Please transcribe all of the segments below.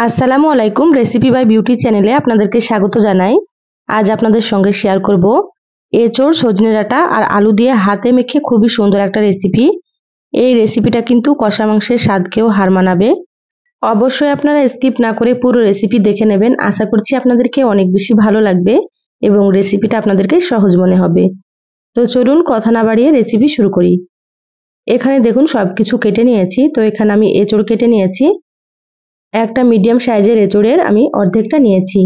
আসসালামু আলাইকুম। Recipe by beauty চ্যানেলে আপনাদেরকে স্বাগত জানাই। আজ আপনাদের সঙ্গে শেয়ার করব এঁচোড়, সজনে ডাঁটা আর আলু দিয়ে হাতে মেখে খুবই সুন্দর একটা রেসিপি। এই রেসিপিটা কিন্তু কষা মাংসের স্বাদকেও হার মানাবে। অবশ্যই আপনারা স্কিপ না করে পুরো রেসিপি দেখে নেবেন। আশা করছি আপনাদেরকে অনেক বেশি ভালো লাগবে এবং রেসিপিটা আপনাদেরকে সহজ মনে হবে। তো চলুন কথা না বাড়িয়ে রেসিপি শুরু করি। এখানে দেখুন সবকিছু কেটে নিয়েছি। তো এখানে আমি এঁচোড় কেটে নিয়েছি। একটা মিডিয়াম সাইজের এঁচোড়ের আমি অর্ধেকটা নিয়েছি।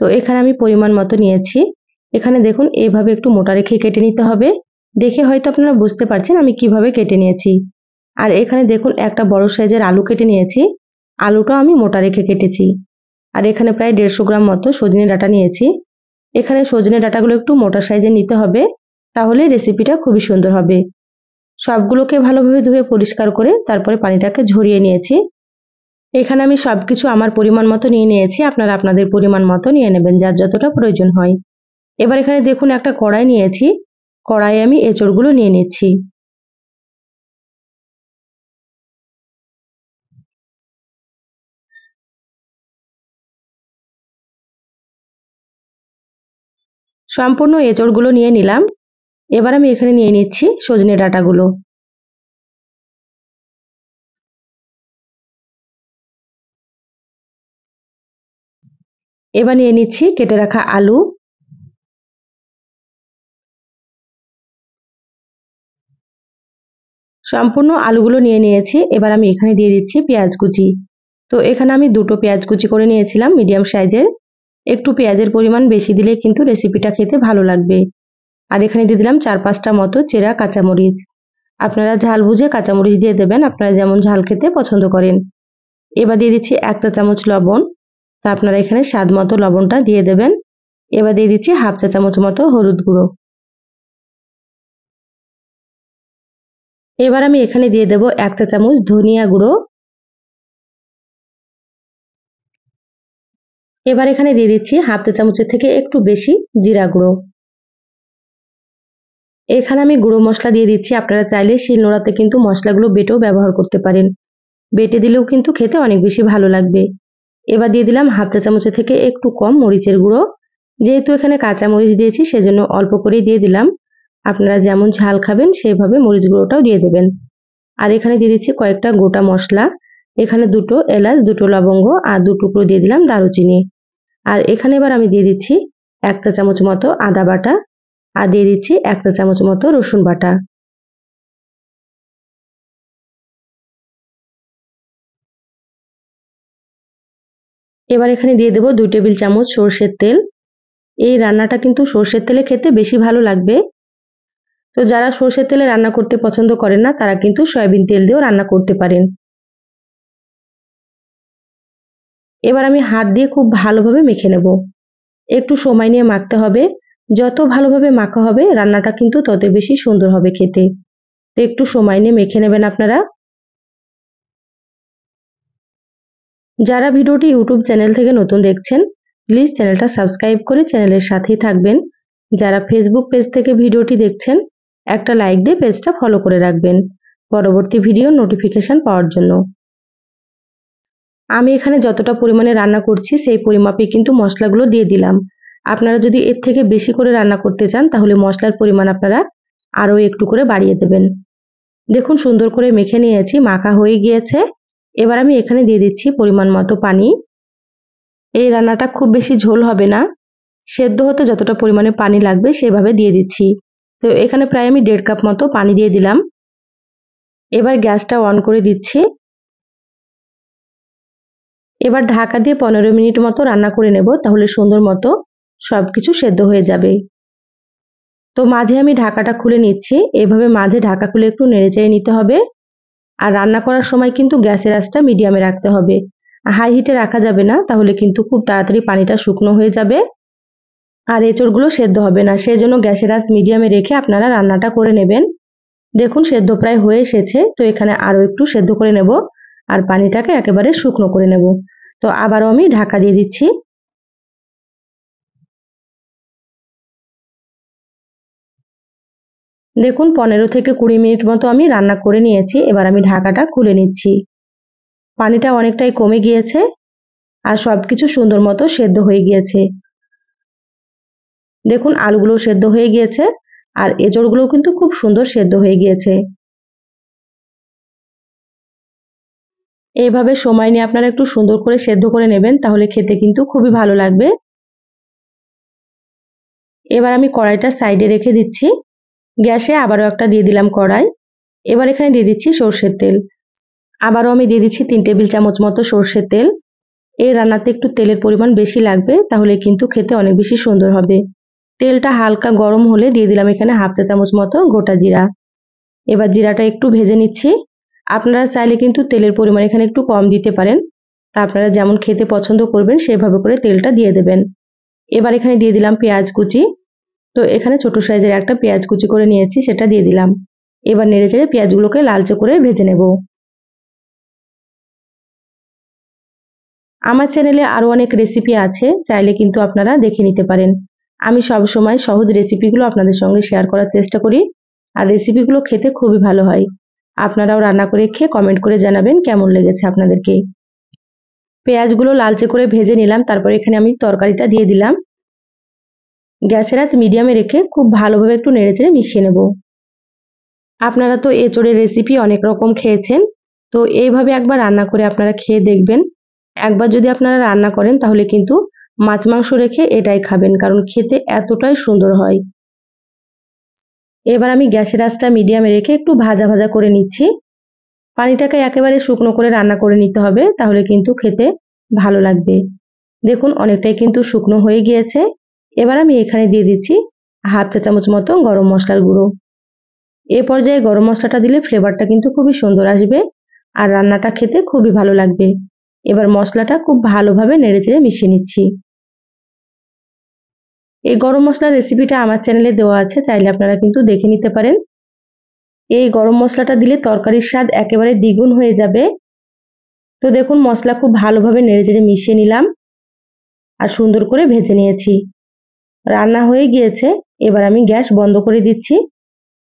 তো এখানে আমি পরিমাণ মতো নিয়েছি। এখানে দেখুন এইভাবে একটু মোটা রেখে কেটে নিতে হবে। দেখে হয়তো আপনারা বুঝতে পারছেন আমি কিভাবে কেটে নিয়েছি। আর এখানে দেখুন একটা বড় সাইজের আলু কেটে নিয়েছি। আলুটাও আমি মোটা রেখে কেটেছি। আর এখানে প্রায় 150 গ্রাম মতো সজনে ডাঁটা নিয়েছি। এখানে সজনে ডাঁটাগুলো একটু মোটা সাইজের নিতে হবে, তাহলে রেসিপিটা খুবই সুন্দর হবে। সবগুলোকে ভালোভাবে ধুয়ে পরিষ্কার করে তারপরে পানিটাকে ঝরিয়ে নিয়েছি। এখানে আমি সবকিছু আমার পরিমাণ মতো নিয়ে নিয়েছি। আপনারা আপনাদের পরিমাণ মতো নিয়ে নেবেন, যার যতটা প্রয়োজন হয়। এবার এখানে দেখুন একটা কড়াই নিয়েছি। কড়াইয়ে আমি এঁচোড়গুলো নিয়ে নিচ্ছি। সম্পূর্ণ এঁচোড়গুলো নিয়ে নিলাম। এবার আমি এখানে নিয়ে নিচ্ছি সজনে ডাঁটাগুলো। এবার নিয়ে নিচ্ছি কেটে রাখা আলু। সম্পূর্ণ আলুগুলো নিয়ে নিয়েছি। এবার আমি এখানে দিয়ে দিচ্ছি পেঁয়াজ কুচি। তো এখানে আমি দুটো পেঁয়াজ কুচি করে নিয়েছিলাম মিডিয়াম সাইজের। একটু পেঁয়াজের পরিমাণ বেশি দিলে কিন্তু রেসিপিটা খেতে ভালো লাগবে। আর এখানে দিয়ে দিলাম 4-5টা মতো চেরা কাঁচামরিচ। আপনারা ঝাল বুঝে কাঁচামরিচ দিয়ে দেবেন, আপনারা যেমন ঝাল খেতে পছন্দ করেন। এবার দিয়ে দিচ্ছি 1 চা চামচ লবণ। তা আপনারা এখানে স্বাদ মতো লবণটা দিয়ে দেবেন। এবার দিয়ে দিচ্ছি 1/2 চা চামচ মতো হলুদ গুঁড়ো। এবার আমি এখানে দিয়ে দেব 1 চা চামচ ধনিয়া গুঁড়ো। এবার এখানে দিয়ে দিচ্ছি 1/2 চা চামচের থেকে একটু বেশি জিরা গুঁড়ো। এখানে আমি গুঁড়ো মশলা দিয়ে দিচ্ছি। আপনারা চাইলে শিলনোড়াতে কিন্তু মশলাগুলো বেটেও ব্যবহার করতে পারেন। বেটে দিলেও কিন্তু খেতে অনেক বেশি ভালো লাগবে। এবার দিয়ে দিলাম 1/2 চা চামচের থেকে একটু কম মরিচের গুঁড়ো। যেহেতু এখানে কাঁচা মরিচ দিয়েছি সেজন্য অল্প করেই দিয়ে দিলাম। আপনারা যেমন ঝাল খাবেন সেইভাবে মরিচ গুঁড়োটাও দিয়ে দেবেন। আর এখানে দিয়ে দিচ্ছি কয়েকটা গোটা মশলা। এখানে 2টো এলাচ, 2টো লবঙ্গ আর 2 টুকরো দিয়ে দিলাম দারুচিনি। আর এখানে এবার আমি দিয়ে দিচ্ছি 1 চা চামচ মতো আদা বাটা আর দিয়ে দিচ্ছি 1 চা চামচ মতো রসুন বাটা। এবার এখানে দিয়ে দেব 2 টেবিল চামচ সরষের তেল। এই রান্নাটা কিন্তু সরষের তেলে খেতে বেশি ভালো লাগবে। তো যারা সরষের তেলে রান্না করতে পছন্দ করেন না তারা কিন্তু সয়াবিন তেল দিয়েও রান্না করতে পারেন। এবার আমি হাত দিয়ে খুব ভালোভাবে মেখে নেব। একটু সময় নিয়ে মাখতে হবে। যত ভালোভাবে মাখা হবে রান্নাটা কিন্তু তত বেশি সুন্দর হবে খেতে। তো একটু সময় নিয়ে মেখে নেবেন আপনারা। যারা ভিডিওটি ইউটিউব চ্যানেল থেকে নতুন দেখছেন প্লিজ চ্যানেলটা সাবস্ক্রাইব করে চ্যানেলের সাথেই থাকবেন। যারা ফেসবুক পেজ থেকে ভিডিওটি দেখছেন একটা লাইক দিয়ে পেজটা ফলো করে রাখবেন পরবর্তী ভিডিও নোটিফিকেশন পাওয়ার জন্য। আমি এখানে যতটা পরিমাণে রান্না করছি সেই পরিমাপে কিন্তু মশলাগুলো দিয়ে দিলাম। আপনারা যদি এর থেকে বেশি করে রান্না করতে চান তাহলে মশলার পরিমাণ আপনারা আরও একটু করে বাড়িয়ে দেবেন। দেখুন সুন্দর করে মেখে নিয়েছি, মাখা হয়ে গিয়েছে। এবার আমি এখানে দিয়ে দিচ্ছি পরিমাণ মতো পানি। এই রান্নাটা খুব বেশি ঝোল হবে না, সেদ্ধ হতে যতটা পরিমাণে পানি লাগবে সেভাবে দিয়ে দিচ্ছি। তো এখানে প্রায় আমি 1.5 কাপ মতো পানি দিয়ে দিলাম। এবার গ্যাসটা অন করে দিচ্ছি। এবার ঢাকা দিয়ে 15 মিনিট মতো রান্না করে নেব, তাহলে সুন্দর মতো সবকিছু সেদ্ধ হয়ে যাবে। তো মাঝে আমি ঢাকাটা খুলে নিচ্ছি। এভাবে মাঝে ঢাকা খুলে একটু নেড়েচেড়ে নিতে হবে। আর রান্না করার সময় কিন্তু গ্যাসের আঁচটা মিডিয়ামে রাখতে হবে, হাই হিটে রাখা যাবে না, তাহলে কিন্তু খুব তাড়াতাড়ি পানিটা শুকনো হয়ে যাবে আর এঁচড়গুলো সেদ্ধ হবে না। সেজন্য গ্যাসের আঁচ মিডিয়ামে রেখে আপনারা রান্নাটা করে নেবেন। দেখুন সেদ্ধ প্রায় হয়ে এসেছে। তো এখানে আরও একটু সেদ্ধ করে নেব আর পানিটাকে একেবারে শুকনো করে নেব। তো আবারও আমি ঢাকা দিয়ে দিচ্ছি। দেখুন 15 থেকে 20 মিনিট মতো আমি রান্না করে নিয়েছি। এবার আমি ঢাকাটা খুলে নিচ্ছি। পানিটা অনেকটাই কমে গিয়েছে। আর সবকিছু সুন্দর মতো সেদ্ধ হয়ে গিয়েছে। দেখুন আলুগুলো সেদ্ধ হয়ে গিয়েছে আর এঁচড়গুলো কিন্তু খুব সুন্দর সেদ্ধ হয়ে গিয়েছে। এইভাবে সময় নিয়ে আপনারা একটু সুন্দর করে সেদ্ধ করে নেবেন, তাহলে খেতে কিন্তু খুবই ভালো লাগবে। এবার আমি কড়াইটা সাইডে রেখে দিচ্ছি। গ্যাসে আবারও একটা দিয়ে দিলাম কড়াই। এবার এখানে দিয়ে দিচ্ছি সর্ষের তেল। আবারও আমি দিয়ে দিচ্ছি 3 টেবিল চামচ মতো সর্ষের তেল। এই রান্নাতে একটু তেলের পরিমাণ বেশি লাগবে, তাহলে কিন্তু খেতে অনেক বেশি সুন্দর হবে। তেলটা হালকা গরম হলে দিয়ে দিলাম এখানে হাফ চা চামচ মতো গোটা জিরা। এবার জিরাটা একটু ভেজে নিচ্ছি। আপনারা চাইলে কিন্তু তেলের পরিমাণ এখানে একটু কম দিতে পারেন। তা আপনারা যেমন খেতে পছন্দ করবেন সেভাবে করে তেলটা দিয়ে দেবেন। এবার এখানে দিয়ে দিলাম পেঁয়াজ কুচি। তো এখানে ছোট সাইজের একটা পেঁয়াজ কুচি করে নিয়েছি, সেটা দিয়ে দিলাম। এবার নেড়েচেড়ে পেঁয়াজগুলোকে লালচে করে ভেজে নেব। আমার চ্যানেলে আরও অনেক রেসিপি আছে, চাইলে কিন্তু আপনারা দেখে নিতে পারেন। আমি সবসময় সহজ রেসিপিগুলো আপনাদের সঙ্গে শেয়ার করার চেষ্টা করি, আর রেসিপিগুলো খেতে খুবই ভালো হয়। আপনারাও রান্না করে খেয়ে কমেন্ট করে জানাবেন কেমন লেগেছে আপনাদেরকে। পেঁয়াজগুলো লালচে করে ভেজে নিলাম, তারপর এখানে আমি তরকারিটা দিয়ে দিলাম। গ্যাসের আঁচ মিডিয়ামে রেখে খুব ভালোভাবে একটু নেড়েচেড়ে মিশিয়ে নেব। আপনারা তো এঁচোড়ের রেসিপি অনেক রকম খেয়েছেন, তো এইভাবে একবার রান্না করে আপনারা খেয়ে দেখবেন। একবার যদি আপনারা রান্না করেন তাহলে কিন্তু মাছ মাংস রেখে এটাই খাবেন, কারণ খেতে এতটাই সুন্দর হয়। এবার আমি গ্যাসের আঁচটা মিডিয়ামে রেখে একটু ভাজা ভাজা করে নিচ্ছি। পানিটাকে একেবারে শুকনো করে রান্না করে নিতে হবে, তাহলে কিন্তু খেতে ভালো লাগবে। দেখুন অনেকটাই কিন্তু শুকনো হয়ে গিয়েছে। এবার আমি এখানে দিয়ে দিচ্ছি হাফ চা চামচ মতো গরম মশলার গুঁড়ো। এ পর্যায়ে গরম মশলাটা দিলে ফ্লেভারটা কিন্তু খুবই সুন্দর আসবে আর রান্নাটা খেতে খুবই ভালো লাগবে। এবার মশলাটা খুব ভালোভাবে নেড়েচেড়ে মিশিয়ে নিচ্ছি। এই গরম মশলার রেসিপিটা আমার চ্যানেলে দেওয়া আছে, চাইলে আপনারা কিন্তু দেখে নিতে পারেন। এই গরম মশলাটা দিলে তরকারির স্বাদ একেবারে দ্বিগুণ হয়ে যাবে। তো দেখুন মশলা খুব ভালোভাবে নেড়েচেড়ে মিশিয়ে নিলাম আর সুন্দর করে ভেজে নিয়েছি। রান্না হয়ে গিয়েছে। এবার আমি গ্যাস বন্ধ করে দিচ্ছি।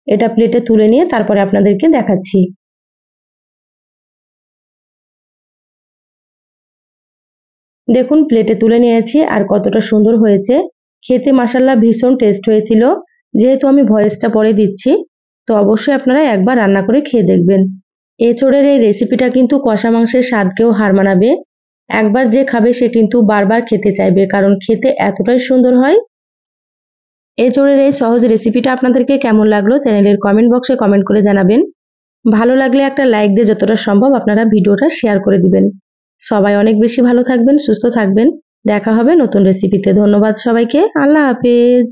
এটা প্লেটে তুলে নিয়ে তারপরে আপনাদেরকে দেখাচ্ছি। দেখুন প্লেটে তুলে নিয়েছি আর কতটা সুন্দর হয়েছে। খেতে মাশাআল্লাহ ভীষণ টেস্ট হয়েছিল। যেহেতু আমি ভয়েসটা পরে দিচ্ছি, তো অবশ্যই আপনারা একবার রান্না করে খেয়ে দেখবেন। এঁচোড়ের এই রেসিপিটা কিন্তু কষা মাংসের স্বাদকেও হার মানাবে। একবার যে খাবে সে কিন্তু বারবার খেতে চাইবে, কারণ খেতে এতটাই সুন্দর হয়। এঁচোড়ের এই সহজ রেসিপিটা আপনাদেরকে কেমন লাগলো চ্যানেলের কমেন্ট বক্সে কমেন্ট করে জানাবেন। ভালো লাগলে একটা লাইক দিয়ে যতটা সম্ভব আপনারা ভিডিওটা শেয়ার করে দিবেন। সবাই অনেক বেশি ভালো থাকবেন, সুস্থ থাকবেন। দেখা হবে নতুন রেসিপিতে। ধন্যবাদ সবাইকে। আল্লাহ হাফেজ।